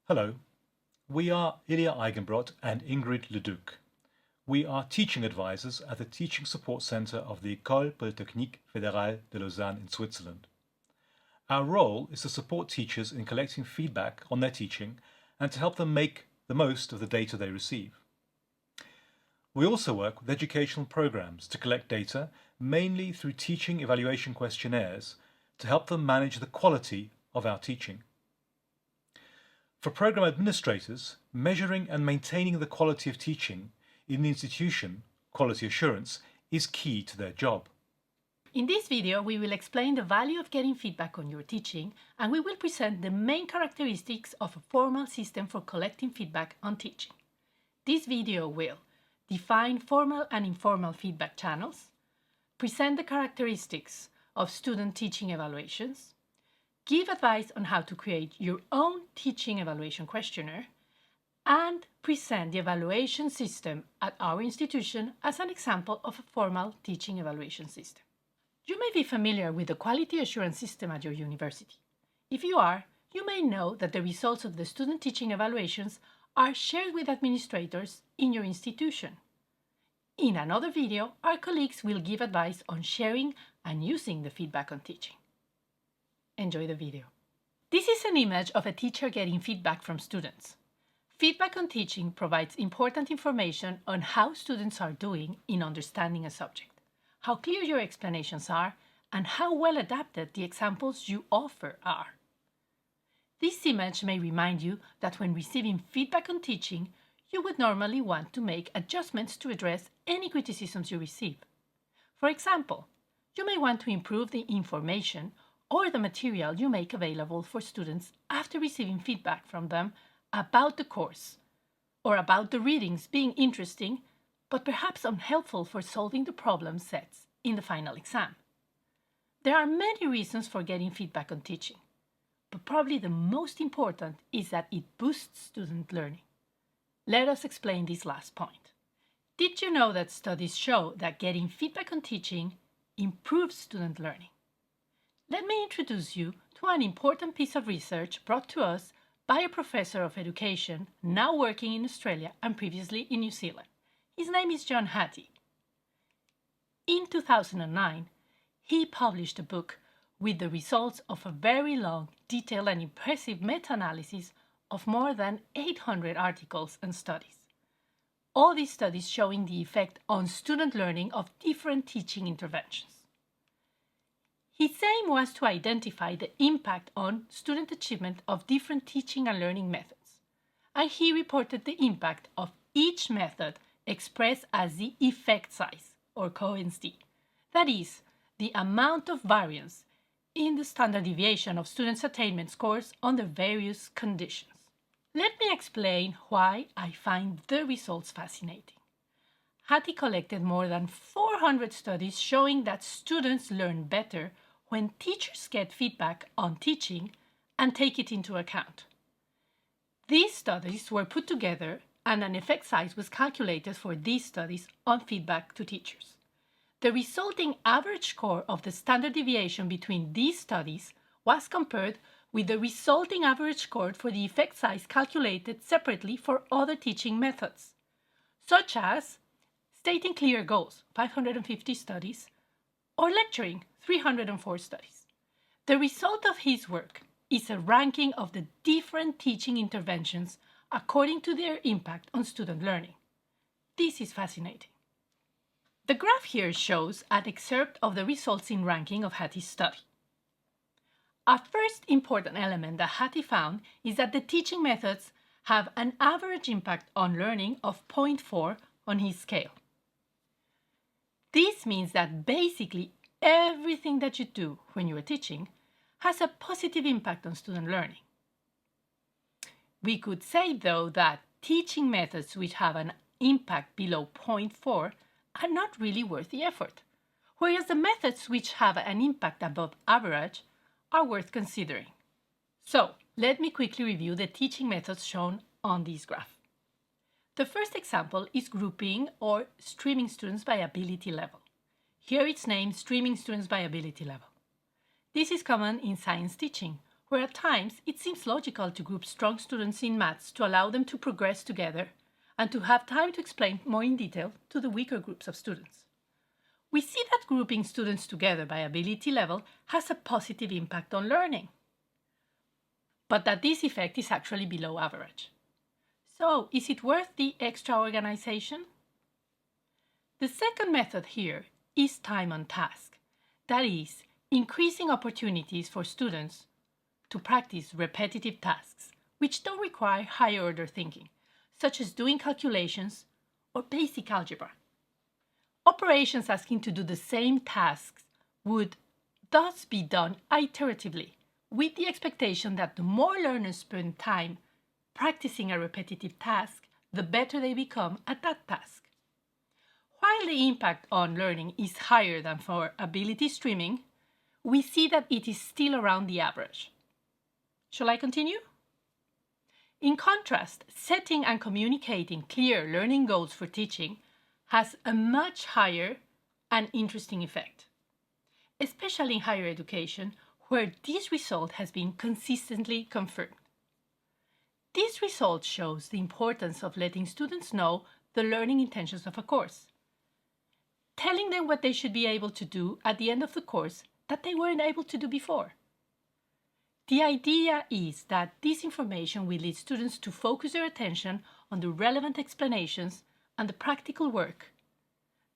Hello, we are Ilya Eigenbrot and Ingrid Leduc. We are teaching advisors at the Teaching Support Center of the École Polytechnique Fédérale de Lausanne in Switzerland. Our role is to support teachers in collecting feedback on their teaching and to help them make the most of the data they receive. We also work with educational programs to collect data, mainly through teaching evaluation questionnaires, to help them manage the quality of our teaching. For program administrators, measuring and maintaining the quality of teaching in the institution, quality assurance, is key to their job. In this video, we will explain the value of getting feedback on your teaching, and we will present the main characteristics of a formal system for collecting feedback on teaching. This video will define formal and informal feedback channels, present the characteristics of student teaching evaluations, give advice on how to create your own teaching evaluation questionnaire, and present the evaluation system at our institution as an example of a formal teaching evaluation system. You may be familiar with the quality assurance system at your university. If you are, you may know that the results of the student teaching evaluations are shared with administrators in your institution. In another video, our colleagues will give advice on sharing and using the feedback on teaching. Enjoy the video. This is an image of a teacher getting feedback from students. Feedback on teaching provides important information on how students are doing in understanding a subject, how clear your explanations are, and how well adapted the examples you offer are. This image may remind you that when receiving feedback on teaching, you would normally want to make adjustments to address any criticisms you receive. For example, you may want to improve the information or the material you make available for students after receiving feedback from them about the course, or about the readings being interesting, but perhaps unhelpful for solving the problem sets in the final exam. There are many reasons for getting feedback on teaching, but probably the most important is that it boosts student learning. Let us explain this last point. Did you know that studies show that getting feedback on teaching improves student learning? Let me introduce you to an important piece of research brought to us by a professor of education now working in Australia and previously in New Zealand. His name is John Hattie. In 2009, he published a book with the results of a very long, detailed and impressive meta-analysis of more than 800 articles and studies. All these studies showing the effect on student learning of different teaching interventions. His aim was to identify the impact on student achievement of different teaching and learning methods, and he reported the impact of each method expressed as the effect size, or Cohen's d. That is, the amount of variance in the standard deviation of students' attainment scores under various conditions. Let me explain why I find the results fascinating. Hattie collected more than 400 studies showing that students learn better when teachers get feedback on teaching and take it into account. These studies were put together and an effect size was calculated for these studies on feedback to teachers. The resulting average score of the standard deviation between these studies was compared with the resulting average score for the effect size calculated separately for other teaching methods, such as stating clear goals, 550 studies, or lecturing, 304 studies. The result of his work is a ranking of the different teaching interventions according to their impact on student learning. This is fascinating. The graph here shows an excerpt of the results in ranking of Hattie's study. A first important element that Hattie found is that the teaching methods have an average impact on learning of 0.4 on his scale. This means that basically everything that you do when you are teaching has a positive impact on student learning. We could say, though, that teaching methods which have an impact below 0.4 are not really worth the effort, whereas the methods which have an impact above average are worth considering. So, let me quickly review the teaching methods shown on this graph. The first example is grouping or streaming students by ability level. Here it's named streaming students by ability level. This is common in science teaching, where at times it seems logical to group strong students in maths to allow them to progress together and to have time to explain more in detail to the weaker groups of students. We see that grouping students together by ability level has a positive impact on learning, but that this effect is actually below average. So, is it worth the extra organization? The second method here is time on task. That is, increasing opportunities for students to practice repetitive tasks, which don't require higher order thinking, such as doing calculations or basic algebra. Operations asking to do the same tasks would thus be done iteratively, with the expectation that the more learners spend time practicing a repetitive task, the better they become at that task. While the impact on learning is higher than for ability streaming, we see that it is still around the average. Shall I continue? In contrast, setting and communicating clear learning goals for teaching has a much higher and interesting effect, especially in higher education, where this result has been consistently confirmed. This result shows the importance of letting students know the learning intentions of a course, telling them what they should be able to do at the end of the course that they weren't able to do before. The idea is that this information will lead students to focus their attention on the relevant explanations and the practical work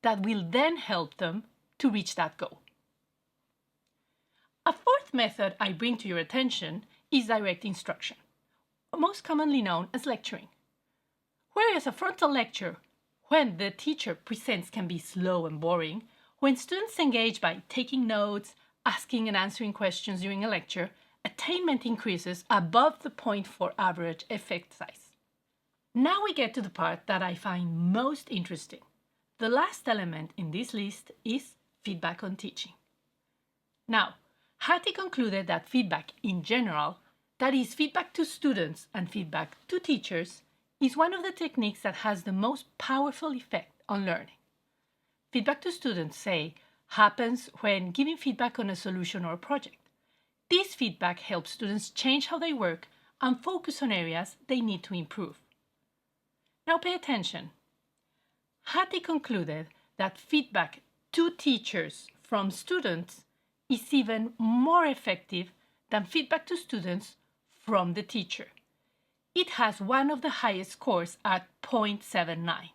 that will then help them to reach that goal. A fourth method I bring to your attention is direct instruction, most commonly known as lecturing. Whereas a frontal lecture, when the teacher presents, can be slow and boring, when students engage by taking notes, asking and answering questions during a lecture, attainment increases above the point for average effect size. Now we get to the part that I find most interesting. The last element in this list is feedback on teaching. Now, Hattie concluded that feedback in general, that is, feedback to students and feedback to teachers, is one of the techniques that has the most powerful effect on learning. Feedback to students, say, happens when giving feedback on a solution or a project. This feedback helps students change how they work and focus on areas they need to improve. Now pay attention. Hattie concluded that feedback to teachers from students is even more effective than feedback to students from the teacher. It has one of the highest scores at 0.79.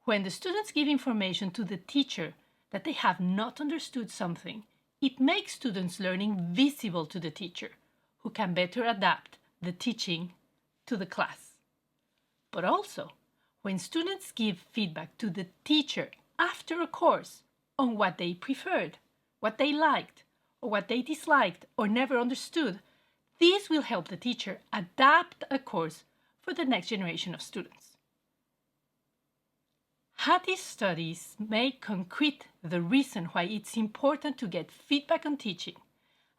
When the students give information to the teacher that they have not understood something, it makes students' learning visible to the teacher, who can better adapt the teaching to the class. But also, when students give feedback to the teacher after a course on what they preferred, what they liked, or what they disliked or never understood, this will help the teacher adapt a course for the next generation of students. Hattie's studies make concrete the reason why it's important to get feedback on teaching,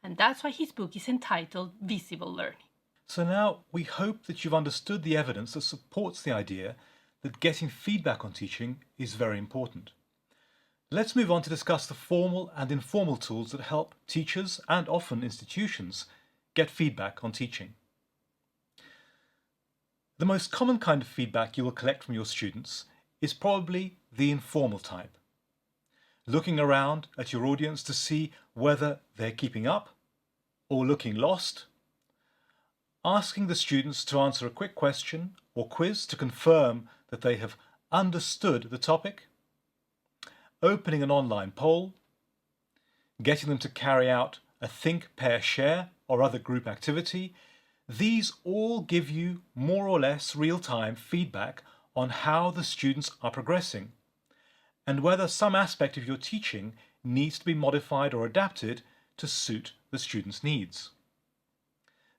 and that's why his book is entitled Visible Learning. So now we hope that you've understood the evidence that supports the idea that getting feedback on teaching is very important. Let's move on to discuss the formal and informal tools that help teachers and often institutions get feedback on teaching. The most common kind of feedback you will collect from your students is probably the informal type. Looking around at your audience to see whether they're keeping up or looking lost, asking the students to answer a quick question or quiz to confirm that they have understood the topic, opening an online poll, getting them to carry out a think, pair, share or other group activity. These all give you more or less real-time feedback on how the students are progressing and whether some aspect of your teaching needs to be modified or adapted to suit the students' needs.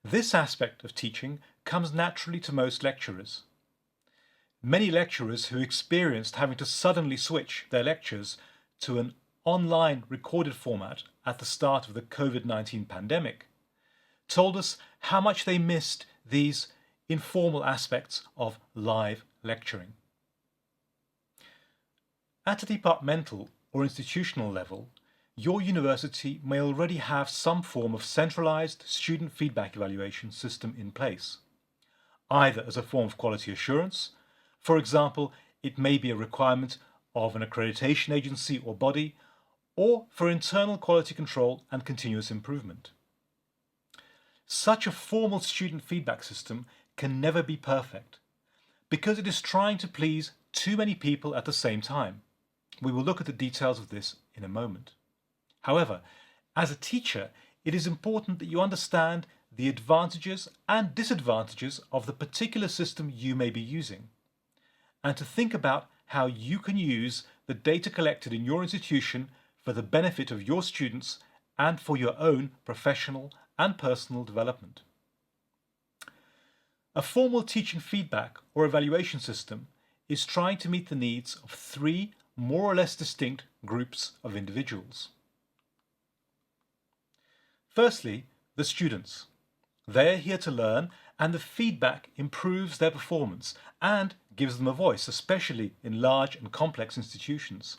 This aspect of teaching comes naturally to most lecturers. Many lecturers who experienced having to suddenly switch their lectures to an online recorded format at the start of the COVID-19 pandemic told us how much they missed these informal aspects of live lecturing. At a departmental or institutional level, your university may already have some form of centralized student feedback evaluation system in place, either as a form of quality assurance. For example, it may be a requirement of an accreditation agency or body, or for internal quality control and continuous improvement. Such a formal student feedback system can never be perfect, because it is trying to please too many people at the same time. We will look at the details of this in a moment. However, as a teacher, it is important that you understand the advantages and disadvantages of the particular system you may be using, and to think about how you can use the data collected in your institution for the benefit of your students and for your own professional and personal development. A formal teaching feedback or evaluation system is trying to meet the needs of three more or less distinct groups of individuals. Firstly, the students. They are here to learn, and the feedback improves their performance and gives them a voice, especially in large and complex institutions.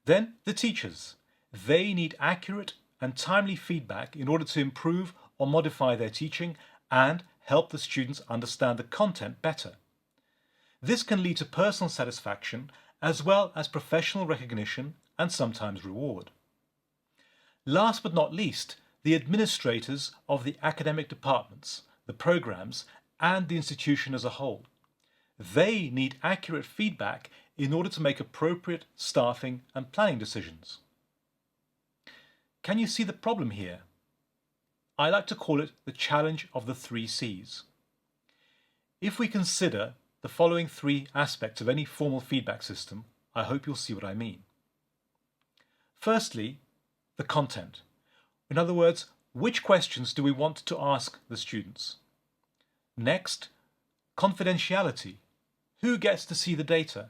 Then the teachers. They need accurate and timely feedback in order to improve or modify their teaching and help the students understand the content better. This can lead to personal satisfaction as well as professional recognition and sometimes reward. Last but not least, the administrators of the academic departments, the programs, and the institution as a whole. They need accurate feedback in order to make appropriate staffing and planning decisions. Can you see the problem here? I like to call it the challenge of the 3 C's. If we consider the following 3 aspects of any formal feedback system, I hope you'll see what I mean. Firstly, the content. In other words, which questions do we want to ask the students? Next, confidentiality. Who gets to see the data?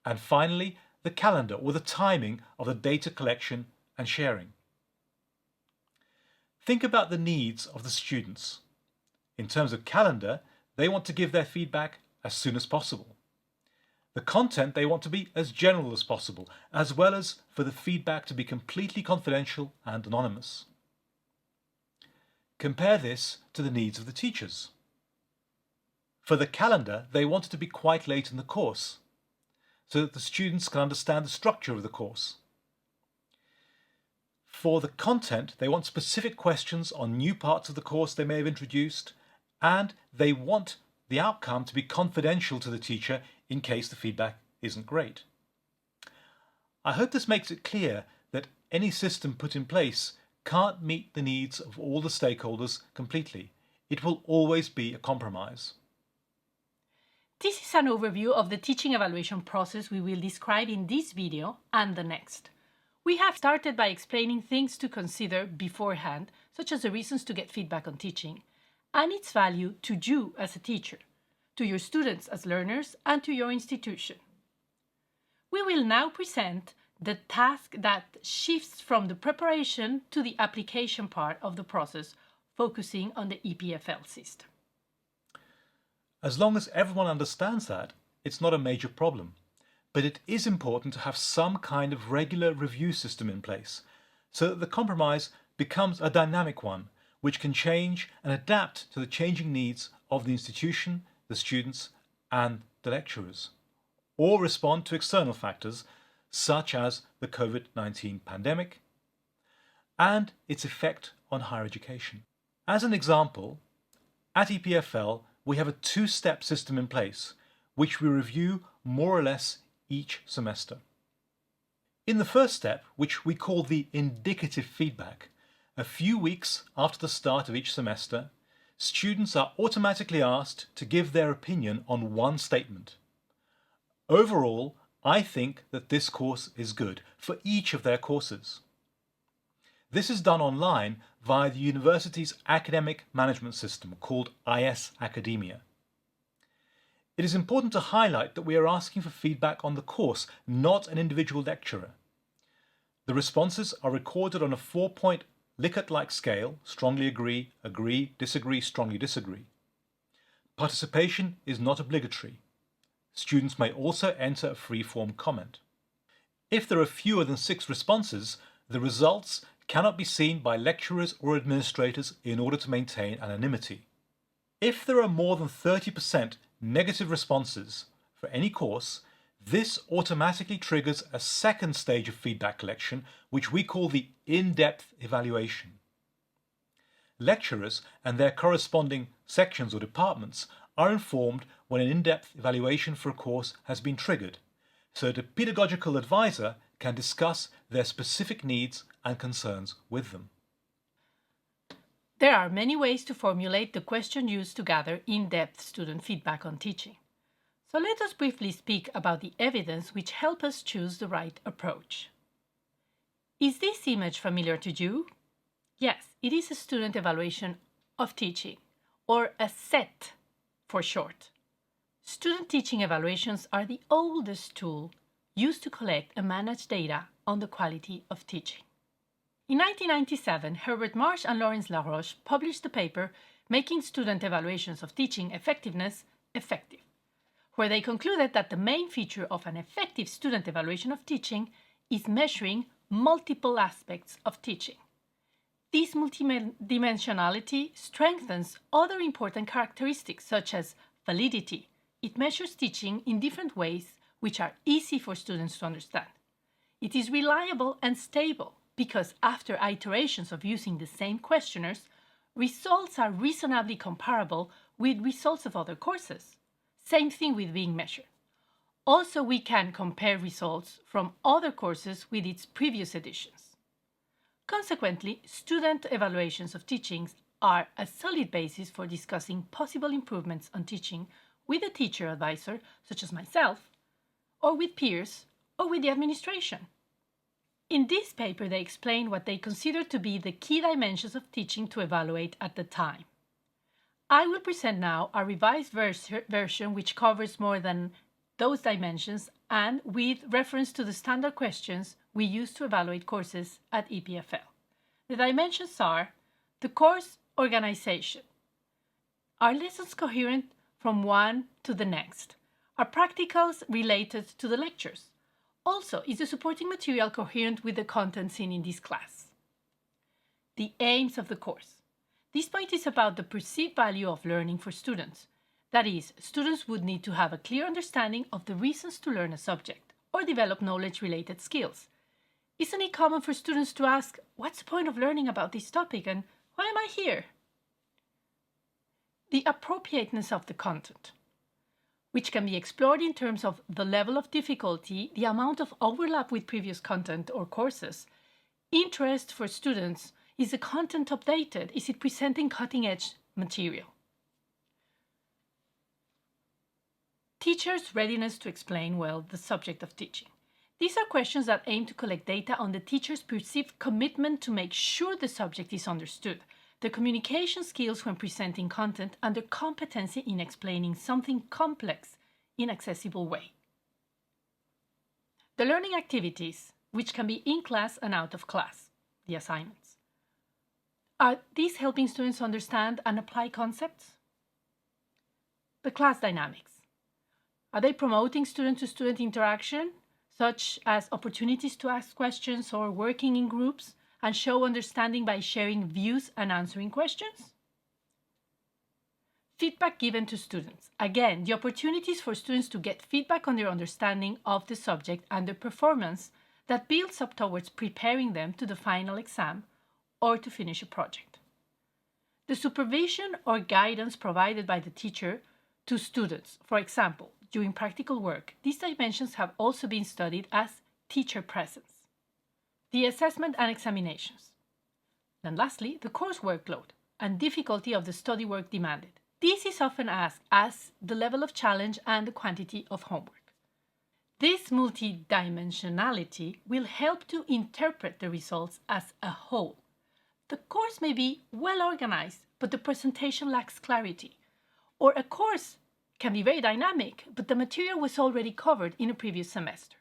And finally, the calendar or the timing of the data collection and sharing. Think about the needs of the students. In terms of calendar, they want to give their feedback as soon as possible. The content they want to be as general as possible, as well as for the feedback to be completely confidential and anonymous. Compare this to the needs of the teachers. For the calendar, they want it to be quite late in the course, so that the students can understand the structure of the course. For the content, they want specific questions on new parts of the course they may have introduced, and they want the outcome to be confidential to the teacher in case the feedback isn't great. I hope this makes it clear that any system put in place can't meet the needs of all the stakeholders completely. It will always be a compromise. This is an overview of the teaching evaluation process we will describe in this video and the next. We have started by explaining things to consider beforehand, such as the reasons to get feedback on teaching, and its value to you as a teacher, to your students as learners, and to your institution. We will now present the task that shifts from the preparation to the application part of the process, focusing on the EPFL system. As long as everyone understands that, it's not a major problem. But it is important to have some kind of regular review system in place, so that the compromise becomes a dynamic one, which can change and adapt to the changing needs of the institution, the students, and the lecturers, or respond to external factors such as the COVID-19 pandemic and its effect on higher education. As an example, at EPFL we have a 2-step system in place, which we review more or less each semester. In the first step, which we call the indicative feedback, a few weeks after the start of each semester, students are automatically asked to give their opinion on one statement. Overall, I think that this course is good for each of their courses. This is done online via the university's academic management system called IS Academia. It is important to highlight that we are asking for feedback on the course, not an individual lecturer. The responses are recorded on a 4-point Likert-like scale: strongly agree, agree, disagree, strongly disagree. Participation is not obligatory. Students may also enter a free-form comment. If there are fewer than 6 responses, the results cannot be seen by lecturers or administrators in order to maintain anonymity. If there are more than 30% negative responses for any course, this automatically triggers a second stage of feedback collection, which we call the in-depth evaluation. Lecturers and their corresponding sections or departments are informed when an in-depth evaluation for a course has been triggered, so that a pedagogical advisor can discuss their specific needs and concerns with them. There are many ways to formulate the question used to gather in-depth student feedback on teaching. So let us briefly speak about the evidence which help us choose the right approach. Is this image familiar to you? Yes, it is a student evaluation of teaching, or a SET for short. Student teaching evaluations are the oldest tool used to collect and manage data on the quality of teaching. In 1997, Herbert Marsh and Lawrence LaRoche published a paper making student evaluations of teaching effectiveness effective, where they concluded that the main feature of an effective student evaluation of teaching is measuring multiple aspects of teaching. This multidimensionality strengthens other important characteristics such as validity. It measures teaching in different ways which are easy for students to understand. It is reliable and stable because after iterations of using the same questionnaires, results are reasonably comparable with results of other courses. Same thing with being measured. Also, we can compare results from other courses with its previous editions. Consequently, student evaluations of teachings are a solid basis for discussing possible improvements on teaching with a teacher advisor, such as myself, or with peers, or with the administration. In this paper, they explain what they consider to be the key dimensions of teaching to evaluate at the time. I will present now a revised version which covers more than those dimensions and with reference to the standard questions we use to evaluate courses at EPFL. The dimensions are the course organization. Are lessons coherent from one to the next? Are practicals related to the lectures? Also, is the supporting material coherent with the content seen in this class? The aims of the course. This point is about the perceived value of learning for students. That is, students would need to have a clear understanding of the reasons to learn a subject or develop knowledge-related skills. Isn't it common for students to ask, what's the point of learning about this topic and why am I here? The appropriateness of the content, which can be explored in terms of the level of difficulty, the amount of overlap with previous content or courses. Interest for students, is the content updated? Is it presenting cutting-edge material? Teachers' readiness to explain well the subject of teaching. These are questions that aim to collect data on the teacher's perceived commitment to make sure the subject is understood, the communication skills when presenting content, and the competency in explaining something complex in accessible way. The learning activities, which can be in class and out of class, the assignments. Are these helping students understand and apply concepts? The class dynamics. Are they promoting student-to-student interaction, such as opportunities to ask questions or working in groups and show understanding by sharing views and answering questions? Feedback given to students. Again, the opportunities for students to get feedback on their understanding of the subject and their performance that builds up towards preparing them to the final exam or to finish a project. The supervision or guidance provided by the teacher to students, for example, during practical work. These dimensions have also been studied as teacher presence. The assessment and examinations. And lastly, the course workload and difficulty of the study work demanded. This is often asked as the level of challenge and the quantity of homework. This multidimensionality will help to interpret the results as a whole. The course may be well organized, but the presentation lacks clarity. Or a course can be very dynamic, but the material was already covered in a previous semester.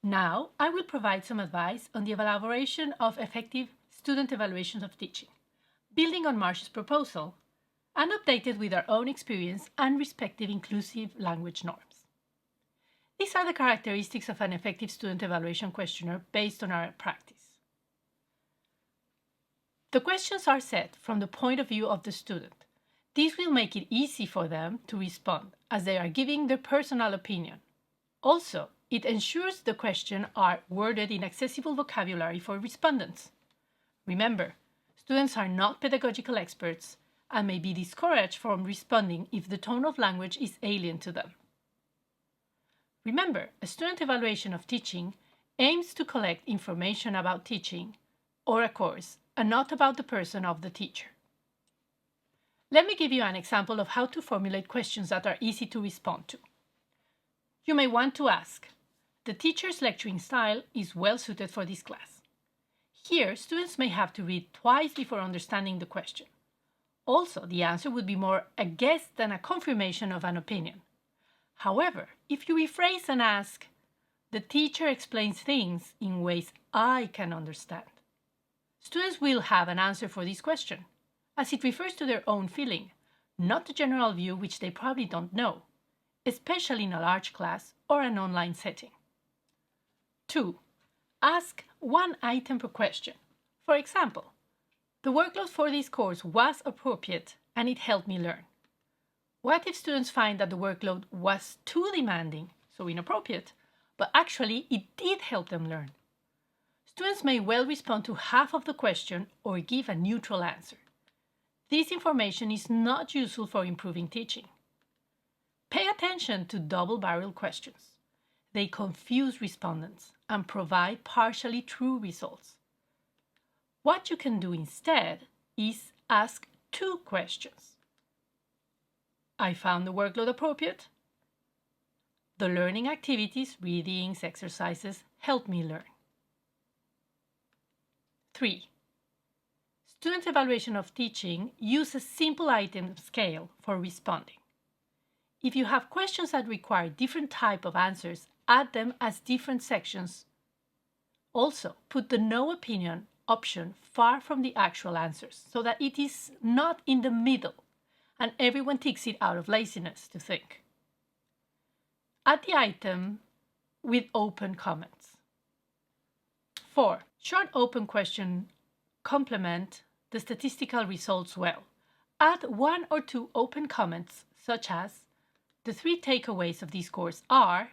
Now, I will provide some advice on the elaboration of effective student evaluations of teaching, building on Marsh's proposal, and updated with our own experience and respective inclusive language norms. These are the characteristics of an effective student evaluation questionnaire based on our practice. The questions are set from the point of view of the student. This will make it easy for them to respond, as they are giving their personal opinion. Also, it ensures the questions are worded in accessible vocabulary for respondents. Remember, students are not pedagogical experts and may be discouraged from responding if the tone of language is alien to them. Remember, a student evaluation of teaching aims to collect information about teaching or a course and not about the person of the teacher. Let me give you an example of how to formulate questions that are easy to respond to. You may want to ask, the teacher's lecturing style is well suited for this class. Here, students may have to read twice before understanding the question. Also, the answer would be more a guess than a confirmation of an opinion. However, if you rephrase and ask, the teacher explains things in ways I can understand, students will have an answer for this question, as it refers to their own feeling, not the general view which they probably don't know, especially in a large class or an online setting. 2. Ask one item per question. For example, the workload for this course was appropriate and it helped me learn. What if students find that the workload was too demanding, so inappropriate, but actually it did help them learn? Students may well respond to half of the question or give a neutral answer. This information is not useful for improving teaching. Pay attention to double-barrel questions. They confuse respondents and provide partially true results. What you can do instead is ask 2 questions. I found the workload appropriate. The learning activities, readings, exercises, helped me learn. 3. Student evaluation of teaching uses simple item scale for responding. If you have questions that require different type of answers, add them as different sections. Also, put the no opinion option far from the actual answers so that it is not in the middle and everyone ticks it out of laziness to think. Add the item with open comments. 4. Short open question complement the statistical results well. Add 1 or 2 open comments such as, the 3 takeaways of this course are,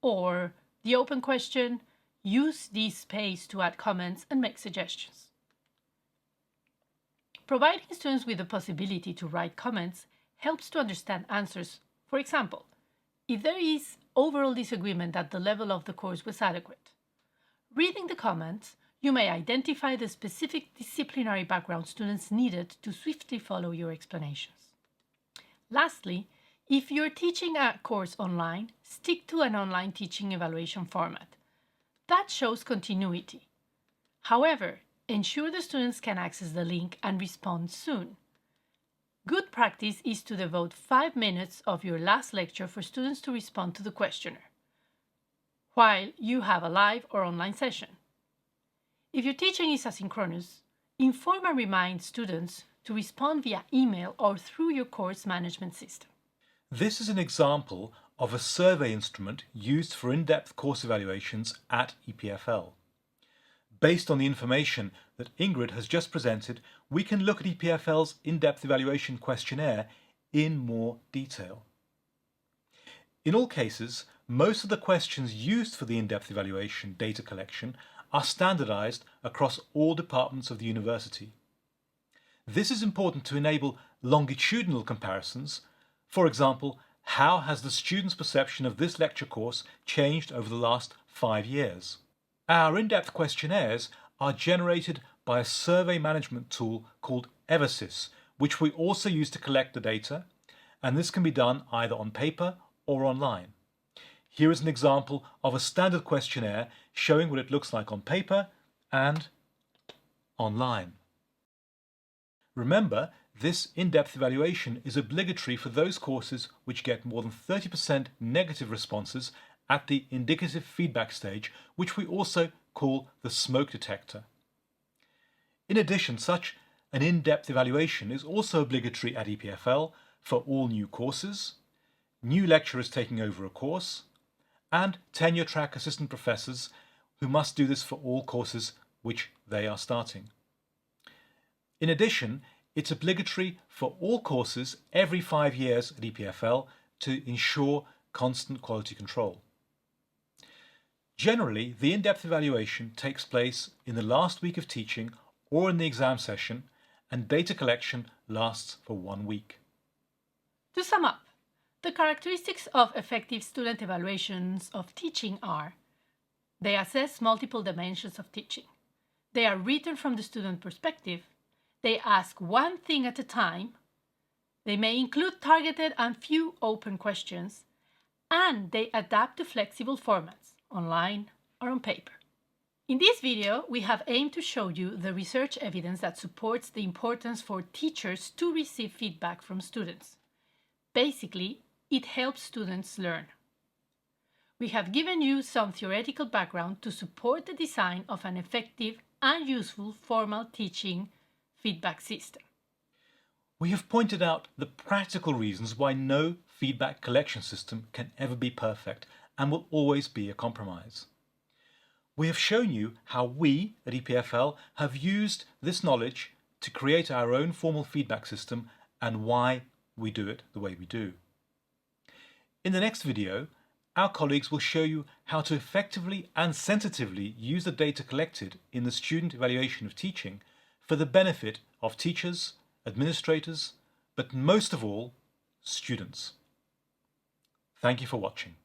or the open question, use this space to add comments and make suggestions. Providing students with the possibility to write comments helps to understand answers. For example, if there is overall disagreement that the level of the course was adequate. Reading the comments, you may identify the specific disciplinary background students needed to swiftly follow your explanations. Lastly, if you're teaching a course online, stick to an online teaching evaluation format. That shows continuity. However, ensure the students can access the link and respond soon. Good practice is to devote 5 minutes of your last lecture for students to respond to the questionnaire, while you have a live or online session. If your teaching is asynchronous, inform and remind students to respond via email or through your course management system. This is an example of a survey instrument used for in-depth course evaluations at EPFL. Based on the information that Ingrid has just presented, we can look at EPFL's in-depth evaluation questionnaire in more detail. In all cases, most of the questions used for the in-depth evaluation data collection are standardized across all departments of the university. This is important to enable longitudinal comparisons. For example, how has the student's perception of this lecture course changed over the last 5 years? Our in-depth questionnaires are generated by a survey management tool called Eversys, which we also use to collect the data, and this can be done either on paper or online. Here is an example of a standard questionnaire showing what it looks like on paper and online. Remember, this in-depth evaluation is obligatory for those courses which get more than 30% negative responses at the indicative feedback stage, which we also call the smoke detector. In addition, such an in-depth evaluation is also obligatory at EPFL for all new courses, new lecturers taking over a course, and tenure track assistant professors who must do this for all courses which they are starting. In addition, it's obligatory for all courses every 5 years at EPFL to ensure constant quality control. Generally, the in-depth evaluation takes place in the last week of teaching or in the exam session, and data collection lasts for 1 week. To sum up, the characteristics of effective student evaluations of teaching are: they assess multiple dimensions of teaching, they are written from the student perspective, they ask one thing at a time, they may include targeted and few open questions, and they adapt to flexible formats, online or on paper. In this video, we have aimed to show you the research evidence that supports the importance for teachers to receive feedback from students. Basically, it helps students learn. We have given you some theoretical background to support the design of an effective and useful formal teaching feedback system. We have pointed out the practical reasons why no feedback collection system can ever be perfect and will always be a compromise. We have shown you how we at EPFL have used this knowledge to create our own formal feedback system and why we do it the way we do. In the next video, our colleagues will show you how to effectively and sensitively use the data collected in the student evaluation of teaching for the benefit of teachers, administrators, but most of all, students. Thank you for watching.